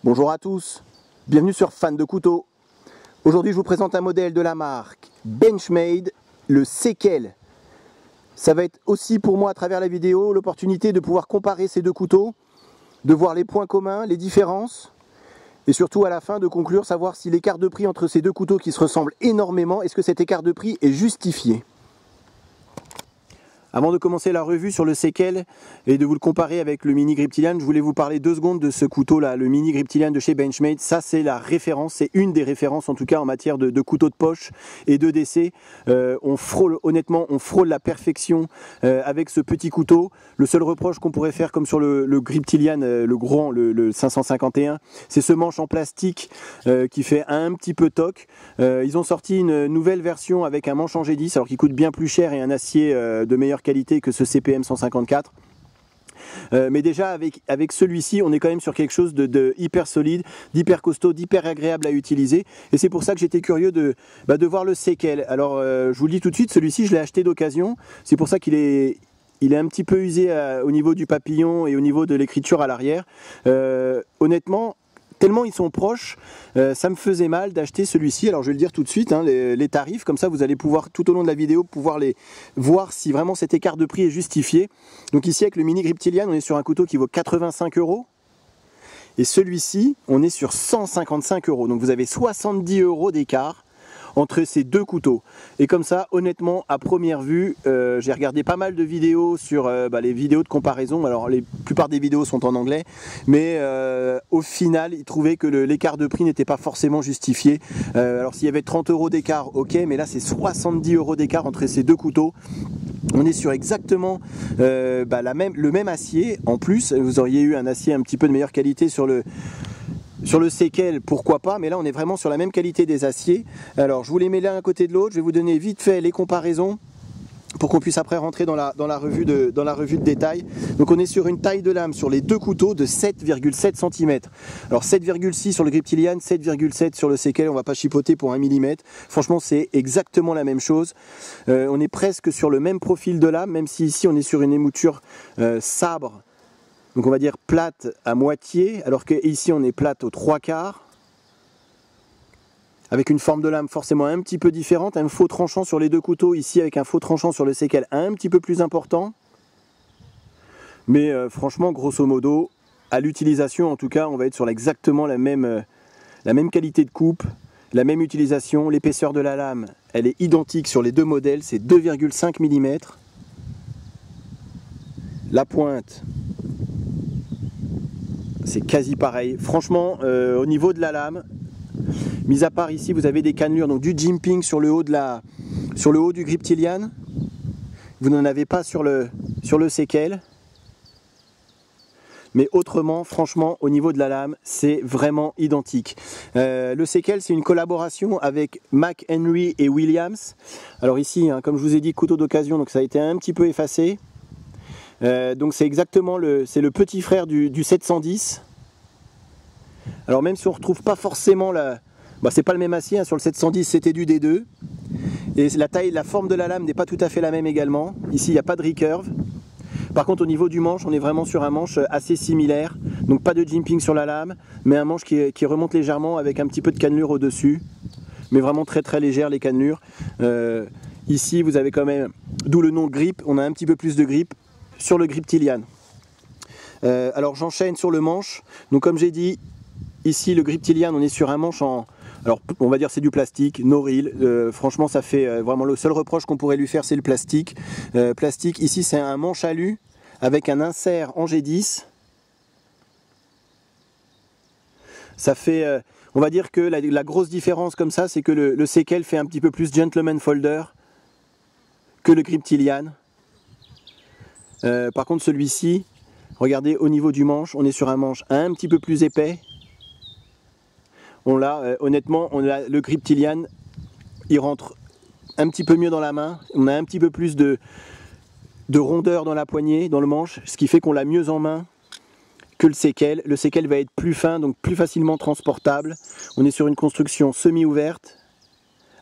Bonjour à tous, bienvenue sur Fan de Couteaux. Aujourd'hui je vous présente un modèle de la marque Benchmade, le Sequel. Ça va être aussi pour moi à travers la vidéo l'opportunité de pouvoir comparer ces deux couteaux, de voir les points communs, les différences et surtout à la fin de conclure, savoir si l'écart de prix entre ces deux couteaux qui se ressemblent énormément, est-ce que cet écart de prix est justifié? Avant de commencer la revue sur le Sequel et de vous le comparer avec le Mini Griptilian, je voulais vous parler 2 secondes de ce couteau là, le Mini Griptilian de chez Benchmade. Ça c'est la référence, c'est une des références en tout cas en matière de couteaux de poche et de décès. Honnêtement, on frôle la perfection avec ce petit couteau. Le seul reproche qu'on pourrait faire comme sur le Griptilian, le grand, le 551, c'est ce manche en plastique qui fait un petit peu toc. Ils ont sorti une nouvelle version avec un manche en G10, alors qui coûte bien plus cher et un acier de meilleure qualité que ce CPM 154. Mais déjà avec celui-ci on est quand même sur quelque chose de hyper solide, d'hyper costaud, d'hyper agréable à utiliser, et c'est pour ça que j'étais curieux de voir le Sequel. Alors je vous le dis tout de suite, celui-ci je l'ai acheté d'occasion, c'est pour ça qu'il est un petit peu usé au niveau du papillon et au niveau de l'écriture à l'arrière. Honnêtement, tellement ils sont proches, ça me faisait mal d'acheter celui-ci. Alors je vais le dire tout de suite, hein, les tarifs, comme ça vous allez pouvoir tout au long de la vidéo pouvoir voir si vraiment cet écart de prix est justifié. Donc ici avec le Mini Griptilian on est sur un couteau qui vaut 85 €. Et celui-ci on est sur 155 €. Donc vous avez 70 € d'écart entre ces deux couteaux. Et comme ça, honnêtement, à première vue, j'ai regardé pas mal de vidéos sur les vidéos de comparaison. Alors, la plupart des vidéos sont en anglais, mais au final, ils trouvaient que l'écart de prix n'était pas forcément justifié. Alors, s'il y avait 30 € d'écart, ok, mais là, c'est 70 € d'écart entre ces deux couteaux. On est sur exactement le même acier. En plus, vous auriez eu un acier un petit peu de meilleure qualité sur le Sequel, pourquoi pas, mais là on est vraiment sur la même qualité des aciers. Alors je vous les mets l'un à côté de l'autre, je vais vous donner vite fait les comparaisons pour qu'on puisse après rentrer dans la revue de détail. Donc on est sur une taille de lame sur les deux couteaux de 7,7 cm. Alors 7,6 sur le Griptilian, 7,7 sur le Sequel, on va pas chipoter pour 1 mm. Franchement c'est exactement la même chose. On est presque sur le même profil de lame, même si ici on est sur une émouture sabre. Donc on va dire plate à moitié, alors qu'ici on est plate aux 3/4. Avec une forme de lame forcément un petit peu différente, un faux tranchant sur les deux couteaux, ici avec un faux tranchant sur le Sequel un petit peu plus important. Mais franchement, grosso modo, à l'utilisation en tout cas, on va être sur exactement la même qualité de coupe, la même utilisation. L'épaisseur de la lame, elle est identique sur les deux modèles, c'est 2,5 mm. La pointe, c'est quasi pareil. Franchement, au niveau de la lame, mis à part ici, vous avez des cannelures, donc du jimping sur le haut du Griptilian. Vous n'en avez pas sur le Sequel. Mais autrement, franchement, au niveau de la lame, c'est vraiment identique. Le Sequel, c'est une collaboration avec McHenry et Williams. Alors ici, hein, comme je vous ai dit, couteau d'occasion, donc ça a été un petit peu effacé. Donc c'est exactement le petit frère du 710. Alors même si on ne retrouve pas forcément c'est pas le même acier, hein, sur le 710 c'était du D2. Et la forme de la lame n'est pas tout à fait la même également. Ici il n'y a pas de recurve. Par contre au niveau du manche on est vraiment sur un manche assez similaire. Donc pas de jimping sur la lame, mais un manche qui remonte légèrement avec un petit peu de cannelure au dessus. Mais vraiment très très légère les cannelures. Ici vous avez quand même, d'où le nom grip, on a un petit peu plus de grip sur le Griptilian. Alors j'enchaîne sur le manche. Donc comme j'ai dit, ici le Griptilian on est sur un manche alors on va dire c'est du plastique, no-reel. Franchement ça fait vraiment le seul reproche qu'on pourrait lui faire, c'est le plastique. Ici c'est un manche alu avec un insert en G10. Ça fait, on va dire que la grosse différence comme ça, c'est que le Sequel fait un petit peu plus gentleman folder que le Griptilian. Par contre celui-ci, regardez au niveau du manche, on est sur un manche un petit peu plus épais. Honnêtement, le Griptilian, il rentre un petit peu mieux dans la main. On a un petit peu plus de rondeur dans la poignée, dans le manche, ce qui fait qu'on l'a mieux en main que le Sequel. Le Sequel va être plus fin, donc plus facilement transportable. On est sur une construction semi-ouverte,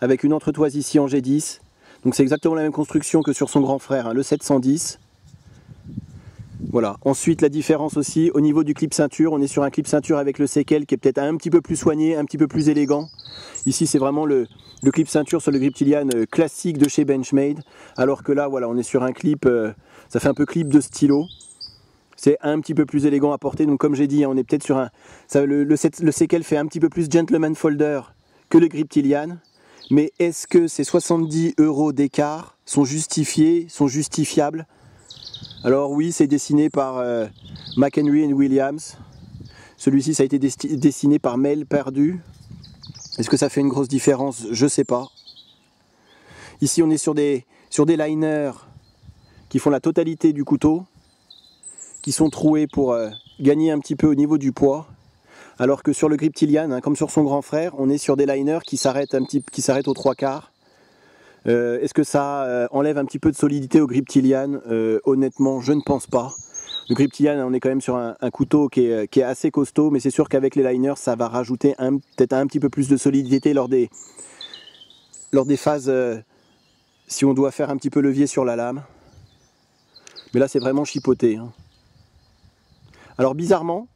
avec une entretoise ici en G10. Donc c'est exactement la même construction que sur son grand frère, hein, le 710. Voilà. Ensuite, la différence aussi au niveau du clip ceinture, on est sur un clip ceinture avec le séquel qui est peut-être un petit peu plus soigné, un petit peu plus élégant. Ici, c'est vraiment le clip ceinture sur le Griptilian classique de chez Benchmade, alors que là, voilà, on est sur un clip, ça fait un peu clip de stylo. C'est un petit peu plus élégant à porter, donc comme j'ai dit, on est peut-être sur un... le séquel fait un petit peu plus gentleman folder que le Griptilian, mais est-ce que ces 70 € d'écart sont justifiés, sont justifiables? Alors oui, c'est dessiné par McHenry & Williams. Celui-ci, ça a été dessiné par Mel Perdu. Est-ce que ça fait une grosse différence? Je sais pas. Ici, on est sur des liners qui font la totalité du couteau, qui sont troués pour gagner un petit peu au niveau du poids, alors que sur le Griptilian, hein, comme sur son grand frère, on est sur des liners qui s'arrêtent aux 3/4. Est-ce que ça enlève un petit peu de solidité au Griptilian? Honnêtement, je ne pense pas. Le Griptilian, on est quand même sur un couteau qui est assez costaud, mais c'est sûr qu'avec les liners, ça va rajouter peut-être un petit peu plus de solidité lors des phases, si on doit faire un petit peu levier sur la lame. Mais là, c'est vraiment chipoté, hein. Alors bizarrement,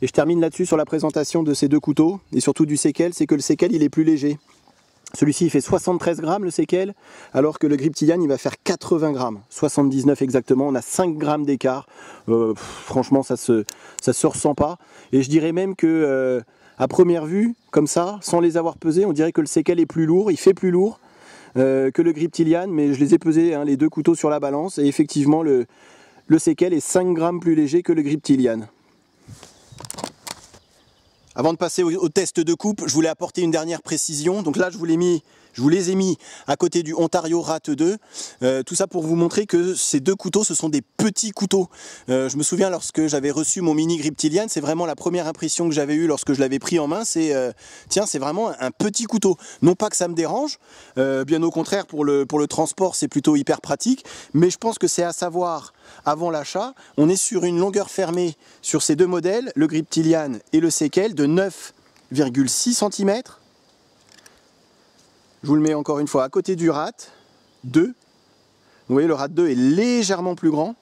et je termine là-dessus sur la présentation de ces deux couteaux, et surtout du séquel, c'est que le séquel il est plus léger. Celui-ci il fait 73 grammes le séquel, alors que le Griptilian il va faire 80 grammes, 79 exactement, on a 5 grammes d'écart. Franchement ça se ressent pas, et je dirais même que à première vue, comme ça, sans les avoir pesés, on dirait que le séquel est plus lourd, il fait plus lourd que le Griptilian, mais je les ai pesés, hein, les deux couteaux sur la balance, et effectivement le séquel est 5 grammes plus léger que le Griptilian. Avant de passer au test de coupe, je voulais apporter une dernière précision. Donc là, je vous les ai mis à côté du Ontario Rat 2. Tout ça pour vous montrer que ces deux couteaux, ce sont des petits couteaux. Je me souviens lorsque j'avais reçu mon mini Griptilian, c'est vraiment la première impression que j'avais eue lorsque je l'avais pris en main. C'est tiens, c'est vraiment un petit couteau. Non pas que ça me dérange, bien au contraire, pour le transport, c'est plutôt hyper pratique. Mais je pense que c'est à savoir avant l'achat. On est sur une longueur fermée sur ces deux modèles, le Griptilian et le séquel, de 9,6 cm. Je vous le mets encore une fois à côté du Rat 2. Vous voyez, le Rat 2 est légèrement plus grand.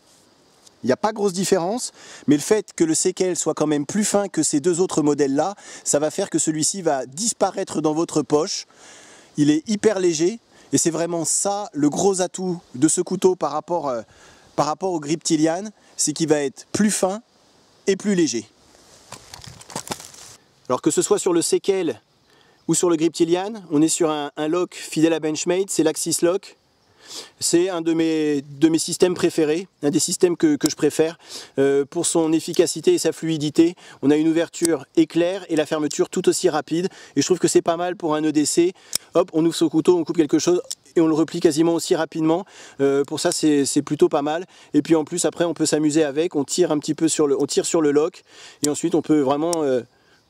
Il n'y a pas grosse différence, mais le fait que le séquel soit quand même plus fin que ces deux autres modèles-là, ça va faire que celui-ci va disparaître dans votre poche. Il est hyper léger, et c'est vraiment ça le gros atout de ce couteau par rapport au Griptilian, c'est qu'il va être plus fin et plus léger. Alors que ce soit sur le séquel ou sur le Griptilian, on est sur un lock fidèle à Benchmade, c'est l'Axis Lock. C'est un de mes systèmes préférés, un des systèmes que je préfère pour son efficacité et sa fluidité. On a une ouverture éclair et la fermeture tout aussi rapide, et je trouve que c'est pas mal pour un EDC. Hop, on ouvre ce couteau, on coupe quelque chose et on le replie quasiment aussi rapidement. Pour ça, c'est plutôt pas mal. Et puis en plus, après, on peut s'amuser avec, on tire un petit peu sur le lock, et ensuite on peut vraiment...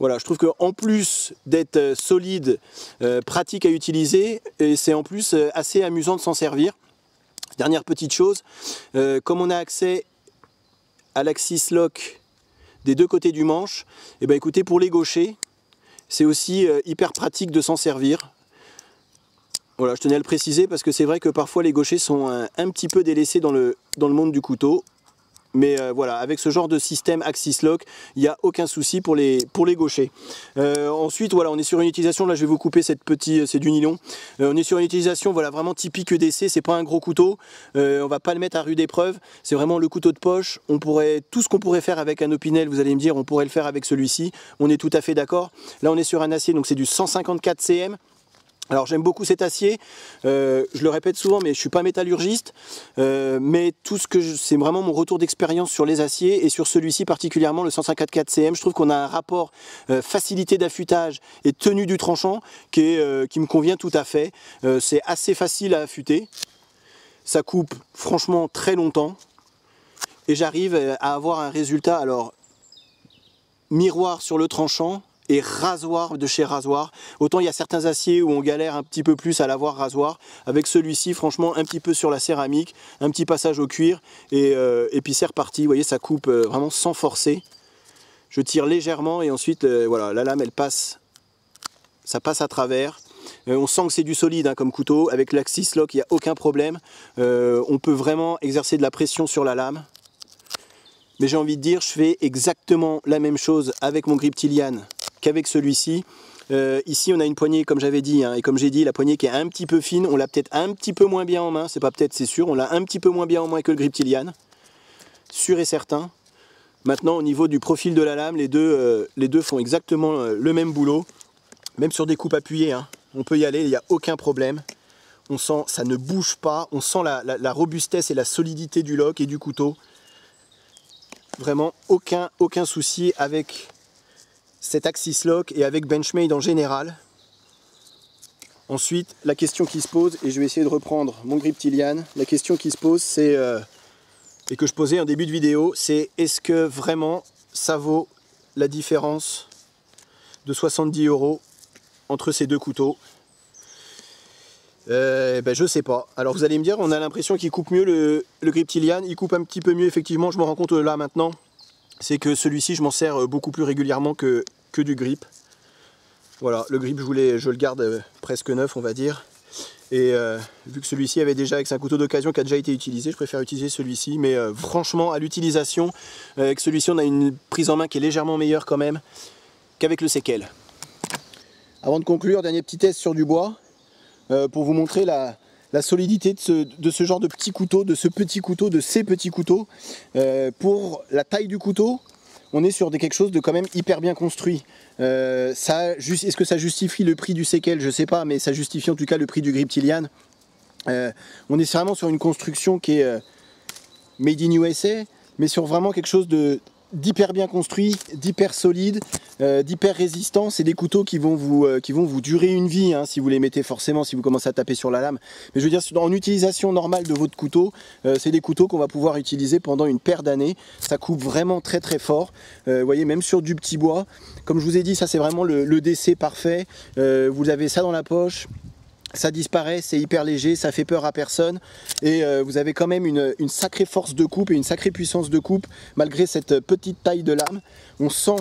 Voilà, je trouve qu'en plus d'être solide, pratique à utiliser, c'est en plus assez amusant de s'en servir. Dernière petite chose, comme on a accès à l'Axis Lock des deux côtés du manche, et ben écoutez, pour les gauchers, c'est aussi hyper pratique de s'en servir. Voilà, je tenais à le préciser parce que c'est vrai que parfois les gauchers sont un petit peu délaissés dans le monde du couteau. Mais voilà, avec ce genre de système Axis Lock, il n'y a aucun souci pour les gauchers. Ensuite, voilà, on est sur une utilisation, là je vais vous couper c'est du nylon. On est sur une utilisation voilà, vraiment typique EDC, c'est pas un gros couteau, on va pas le mettre à rude épreuve, c'est vraiment le couteau de poche. Tout ce qu'on pourrait faire avec un Opinel, vous allez me dire, on pourrait le faire avec celui-ci, on est tout à fait d'accord. Là on est sur un acier, donc c'est du 154 cm. Alors j'aime beaucoup cet acier, je le répète souvent, mais je ne suis pas métallurgiste, mais c'est vraiment mon retour d'expérience sur les aciers, et sur celui-ci particulièrement, le 154 cm, je trouve qu'on a un rapport facilité d'affûtage et tenue du tranchant qui me convient tout à fait. C'est assez facile à affûter, ça coupe franchement très longtemps, et j'arrive à avoir un résultat, alors miroir sur le tranchant, et rasoir de chez Rasoir. Autant il y a certains aciers où on galère un petit peu plus à l'avoir rasoir. Avec celui-ci, franchement, un petit peu sur la céramique, un petit passage au cuir, et puis c'est reparti. Vous voyez, ça coupe vraiment sans forcer. Je tire légèrement et ensuite, voilà, la lame, elle passe, ça passe à travers. On sent que c'est du solide hein, comme couteau. Avec l'Axis Lock, il n'y a aucun problème. On peut vraiment exercer de la pression sur la lame. Mais j'ai envie de dire, je fais exactement la même chose avec mon Griptilian qu'avec celui-ci. Ici on a une poignée comme j'avais dit, hein, et comme j'ai dit, la poignée qui est un petit peu fine, on l'a peut-être un petit peu moins bien en main, c'est pas peut-être, c'est sûr, on l'a un petit peu moins bien en main que le Griptilian, sûr et certain. Maintenant au niveau du profil de la lame, les deux font exactement le même boulot, même sur des coupes appuyées, hein, on peut y aller, il n'y a aucun problème. On sent, ça ne bouge pas, on sent la robustesse et la solidité du lock et du couteau. Vraiment aucun souci avec cet Axis Lock et avec Benchmade en général. Ensuite, la question qui se pose, et je vais essayer de reprendre mon Griptilian, la question qui se pose, c'est, et que je posais en début de vidéo, c'est est-ce que vraiment ça vaut la différence de 70 € entre ces deux couteaux? Ben je sais pas. Alors vous allez me dire, on a l'impression qu'il coupe mieux le Griptilian, il coupe un petit peu mieux effectivement, je me rends compte là maintenant. C'est que celui-ci je m'en sers beaucoup plus régulièrement que du grip. Voilà, le grip je le garde presque neuf on va dire. Et vu que celui-ci avait déjà, avec un couteau d'occasion qui a déjà été utilisé, je préfère utiliser celui-ci. Mais franchement à l'utilisation, avec celui-ci on a une prise en main qui est légèrement meilleure quand même qu'avec le Sekel. Avant de conclure, dernier petit test sur du bois, pour vous montrer la solidité de ce genre de petit couteau, de ces petits couteaux. Pour la taille du couteau, on est sur quelque chose de quand même hyper bien construit. Est-ce que ça justifie le prix du Sekel? Je sais pas, mais ça justifie en tout cas le prix du Griptilian. On est vraiment sur une construction qui est made in USA, mais sur vraiment quelque chose d'hyper bien construit, d'hyper solide, d'hyper résistant. C'est des couteaux qui vont vous durer une vie, hein, si vous les mettez forcément, si vous commencez à taper sur la lame. Mais je veux dire, en utilisation normale de votre couteau, c'est des couteaux qu'on va pouvoir utiliser pendant une paire d'années. Ça coupe vraiment très très fort. Vous voyez, même sur du petit bois. Comme je vous ai dit, ça c'est vraiment le DC parfait. Vous avez ça dans la poche. Ça disparaît, c'est hyper léger, ça fait peur à personne et vous avez quand même une sacrée force de coupe et une sacrée puissance de coupe malgré cette petite taille de lame. On sent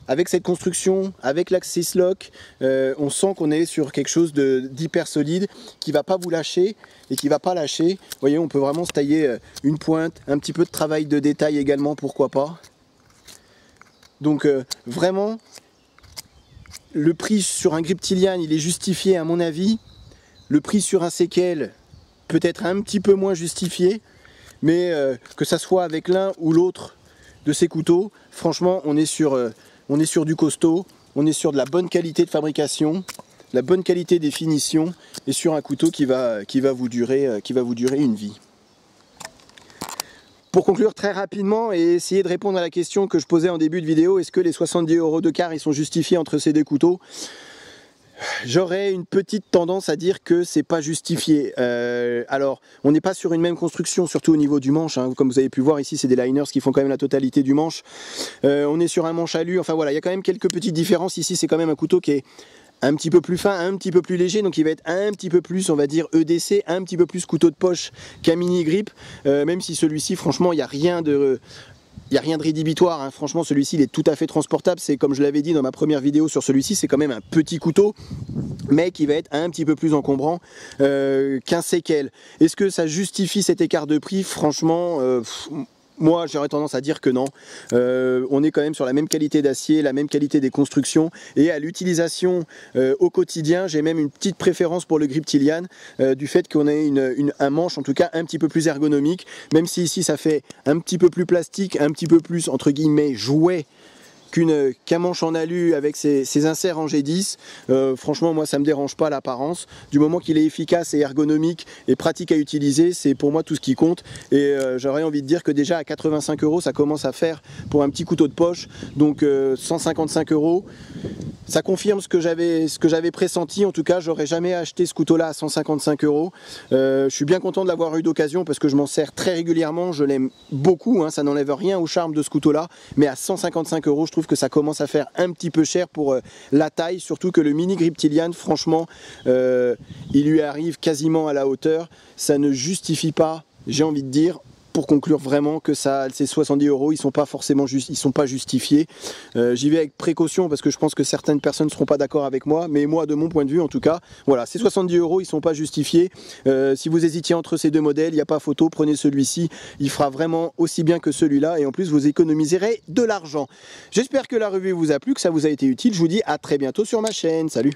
avec cette construction, avec l'Axis Lock, on sent qu'on est sur quelque chose d'hyper solide qui ne va pas vous lâcher et qui ne va pas lâcher. Vous voyez, on peut vraiment se tailler une pointe, un petit peu de travail de détail également, pourquoi pas. Donc vraiment, le prix sur un Griptilian, il est justifié à mon avis. Le prix sur un Sekel peut être un petit peu moins justifié, mais que ça soit avec l'un ou l'autre de ces couteaux, franchement on est sur du costaud, on est sur de la bonne qualité de fabrication, la bonne qualité des finitions et sur un couteau qui va vous durer une vie. Pour conclure très rapidement et essayer de répondre à la question que je posais en début de vidéo, est-ce que les 70 € de quart ils sont justifiés entre ces deux couteaux? J'aurais une petite tendance à dire que c'est pas justifié. Alors, on n'est pas sur une même construction, surtout au niveau du manche. Hein. Comme vous avez pu voir ici, c'est des liners qui font quand même la totalité du manche. On est sur un manche alu. Enfin voilà, il y a quand même quelques petites différences. Ici, c'est quand même un couteau qui est un petit peu plus fin, un petit peu plus léger, donc il va être un petit peu plus, on va dire, EDC, un petit peu plus couteau de poche qu'un mini grip. Même si celui-ci, franchement, il n'y a rien de rédhibitoire, hein. Franchement celui-ci il est tout à fait transportable, c'est comme je l'avais dit dans ma première vidéo sur celui-ci, c'est quand même un petit couteau, mais qui va être un petit peu plus encombrant qu'un Sekel. Est-ce que ça justifie cet écart de prix? Franchement, moi j'aurais tendance à dire que non. On est quand même sur la même qualité d'acier, la même qualité des constructions, et à l'utilisation au quotidien, j'ai même une petite préférence pour le Griptilian, du fait qu'on ait un manche en tout cas un petit peu plus ergonomique, même si ici ça fait un petit peu plus plastique, un petit peu plus entre guillemets jouet qu'un manche en alu avec ses inserts en G10. Franchement moi ça me dérange pas l'apparence, du moment qu'il est efficace et ergonomique et pratique à utiliser, c'est pour moi tout ce qui compte. Et j'aurais envie de dire que déjà à 85 € ça commence à faire pour un petit couteau de poche, donc 155 €, ça confirme ce que j'avais pressenti. En tout cas j'aurais jamais acheté ce couteau là à 155 €. Je suis bien content de l'avoir eu d'occasion parce que je m'en sers très régulièrement, je l'aime beaucoup, hein, ça n'enlève rien au charme de ce couteau là, mais à 155 € je trouve que ça commence à faire un petit peu cher pour la taille, surtout que le mini Griptilian, franchement, il lui arrive quasiment à la hauteur. Ça ne justifie pas, j'ai envie de dire, pour conclure vraiment que ces 70 €, ils sont pas forcément ils sont pas justifiés. J'y vais avec précaution parce que je pense que certaines personnes ne seront pas d'accord avec moi, mais moi, de mon point de vue, en tout cas, voilà, ces 70 €, ils sont pas justifiés. Si vous hésitiez entre ces deux modèles, il n'y a pas photo, prenez celui-ci, il fera vraiment aussi bien que celui-là et en plus vous économiserez de l'argent. J'espère que la revue vous a plu, que ça vous a été utile. Je vous dis à très bientôt sur ma chaîne. Salut!